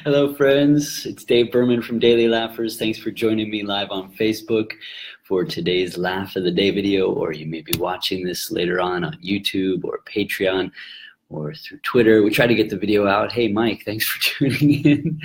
Hello, friends. It's Dave Berman from Daily Laughers. Thanks for joining me live on Facebook for today's Laugh of the Day video, or you may be watching this later on YouTube or Patreon or through Twitter. We try to get the video out. Hey, Mike, thanks for tuning in.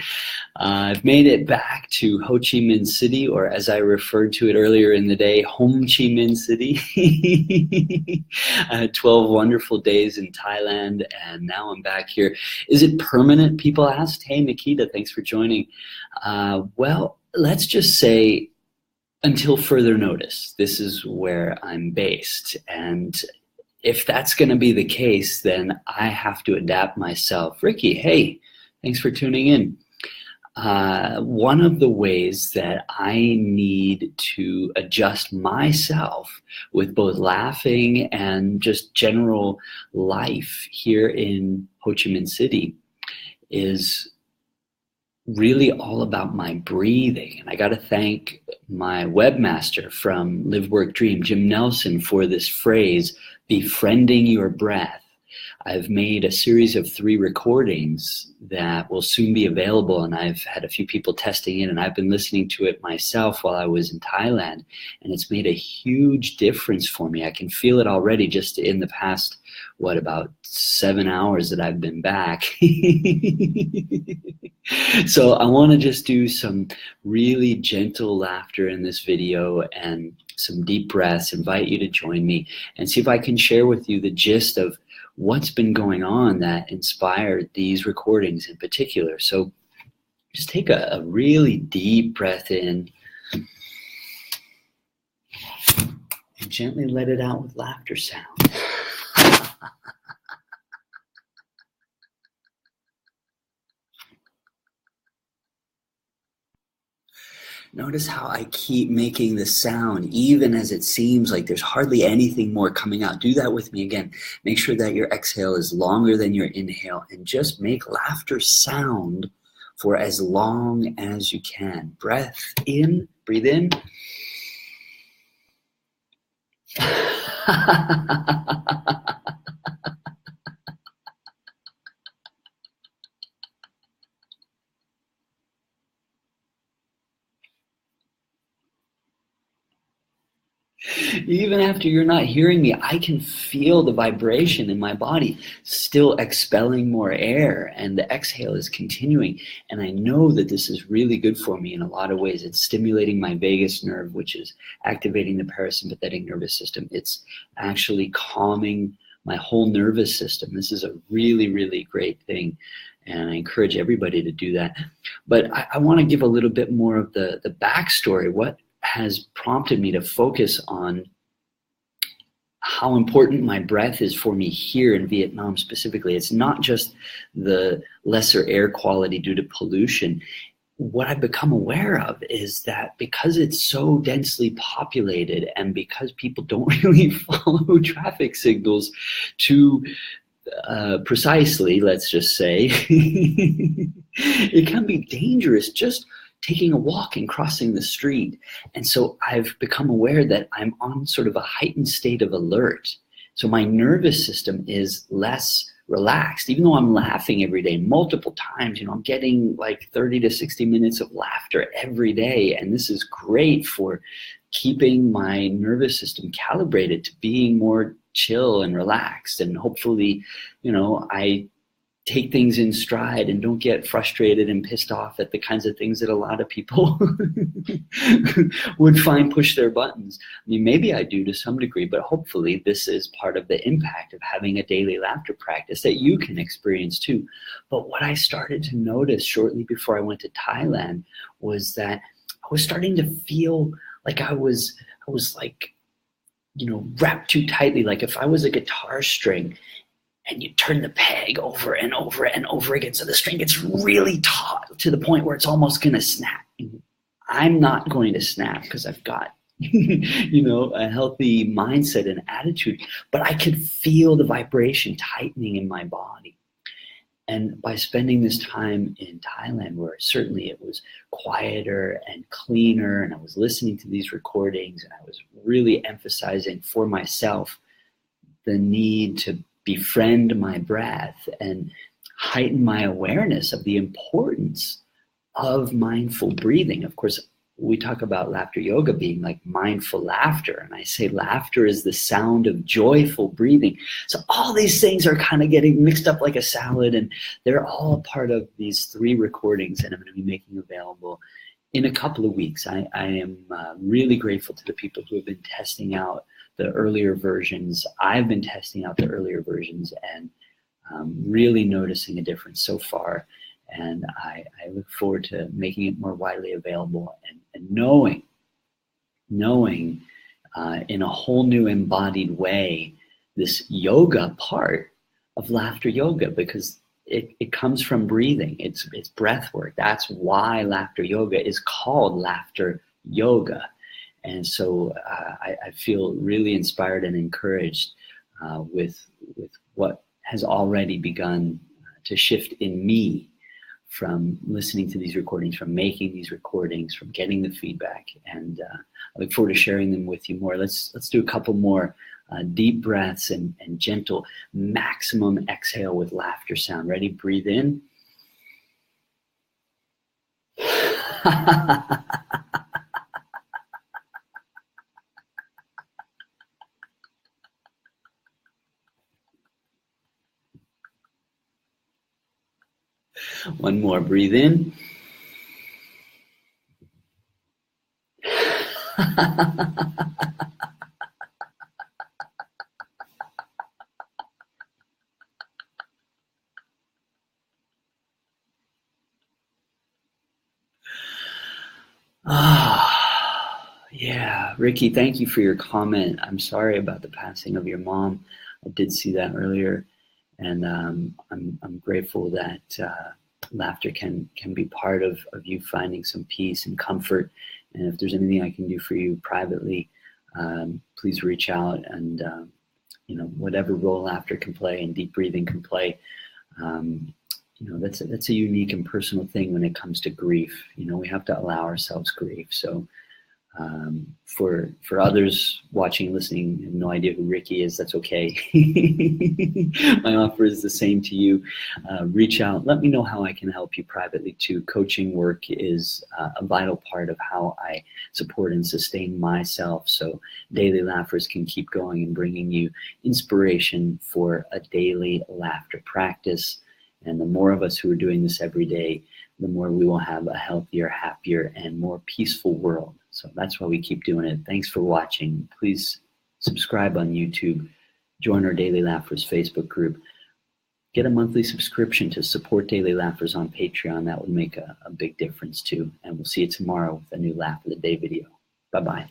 I've made it back to Ho Chi Minh City, or as I referred to it earlier in the day, Hom Chi Minh City. I had 12 wonderful days in Thailand, and now I'm back here. Is it permanent, people asked? Hey, Nikita, thanks for joining. Well, let's just say until further notice, this is where I'm based. And if that's going to be the case, then I have to adapt myself. Ricky, hey, thanks for tuning in. One of the ways that I need to adjust myself with both laughing and just general life here in Ho Chi Minh City is really all about my breathing. And I got to thank my webmaster from Live, Work, Dream, Jim Nelson, for this phrase, befriending your breath. I've made a series of 3 recordings that will soon be available, and I've had a few people testing it, and I've been listening to it myself while I was in Thailand, and it's made a huge difference for me. I can feel it already just in the past, about 7 hours that I've been back. So I want to just do some really gentle laughter in this video and some deep breaths, invite you to join me and see if I can share with you the gist of what's been going on that inspired these recordings in particular. So just take a really deep breath in and gently let it out with laughter sound. Notice how I keep making the sound, even as it seems like there's hardly anything more coming out. Do that with me again. Make sure that your exhale is longer than your inhale, and just make laughter sound for as long as you can. Breath in, breathe in. Even after you're not hearing me, I can feel the vibration in my body still expelling more air, and the exhale is continuing. And I know that this is really good for me in a lot of ways. It's stimulating my vagus nerve, which is activating the parasympathetic nervous system. It's actually calming my whole nervous system. This is a really, really great thing, and I encourage everybody to do that. But I want to give a little bit more of the backstory. What has prompted me to focus on how important my breath is for me here in Vietnam specifically. It's not just the lesser air quality due to pollution. What I've become aware of is that because it's so densely populated and because people don't really follow traffic signals too precisely, let's just say, it can be dangerous just taking a walk and crossing the street. And so I've become aware that I'm on sort of a heightened state of alert. So my nervous system is less relaxed, even though I'm laughing every day multiple times. I'm getting like 30 to 60 minutes of laughter every day. And this is great for keeping my nervous system calibrated to being more chill and relaxed. And hopefully, I take things in stride and don't get frustrated and pissed off at the kinds of things that a lot of people would find push their buttons. I mean, maybe I do to some degree, but hopefully this is part of the impact of having a daily laughter practice that you can experience too. But what I started to notice shortly before I went to Thailand was that I was starting to feel like I was like, wrapped too tightly. Like if I was a guitar string and you turn the peg over and over and over again, so the string gets really taut to the point where it's almost going to snap. I'm not going to snap because I've got, a healthy mindset and attitude, but I could feel the vibration tightening in my body. And by spending this time in Thailand, where certainly it was quieter and cleaner, and I was listening to these recordings, and I was really emphasizing for myself the need to befriend my breath and heighten my awareness of the importance of mindful breathing. Of course, we talk about laughter yoga being like mindful laughter, and I say laughter is the sound of joyful breathing. So all these things are kind of getting mixed up like a salad, and they're all part of these 3 recordings that I'm going to be making available in a couple of weeks. I am really grateful to the people who have been testing out the earlier versions. I've been testing out the earlier versions and really noticing a difference so far. And I look forward to making it more widely available and knowing in a whole new embodied way this yoga part of laughter yoga, because it comes from breathing. It's breath work. That's why laughter yoga is called laughter yoga. And so I feel really inspired and encouraged with what has already begun to shift in me from listening to these recordings, from making these recordings, from getting the feedback. And I look forward to sharing them with you more. Let's do a couple more deep breaths and gentle maximum exhale with laughter sound. Ready? Breathe in. One more. Breathe in. Yeah. Ricky, thank you for your comment. I'm sorry about the passing of your mom. I did see that earlier. And I'm grateful that laughter can be part of you finding some peace and comfort. And if there's anything I can do for you privately, please reach out. And whatever role laughter can play and deep breathing can play, that's a unique and personal thing when it comes to grief. We have to allow ourselves grief. So for others watching, listening, have no idea who Ricky is, that's okay. My offer is the same to you. Reach out. Let me know how I can help you privately too. Coaching work is a vital part of how I support and sustain myself, so Daily Laughers can keep going and bringing you inspiration for a daily laughter practice. And the more of us who are doing this every day, the more we will have a healthier, happier, and more peaceful world. So that's why we keep doing it. Thanks for watching. Please subscribe on YouTube. Join our Daily Laughers Facebook group. Get a monthly subscription to support Daily Laughers on Patreon. That would make a big difference too. And we'll see you tomorrow with a new Laugh of the Day video. Bye-bye.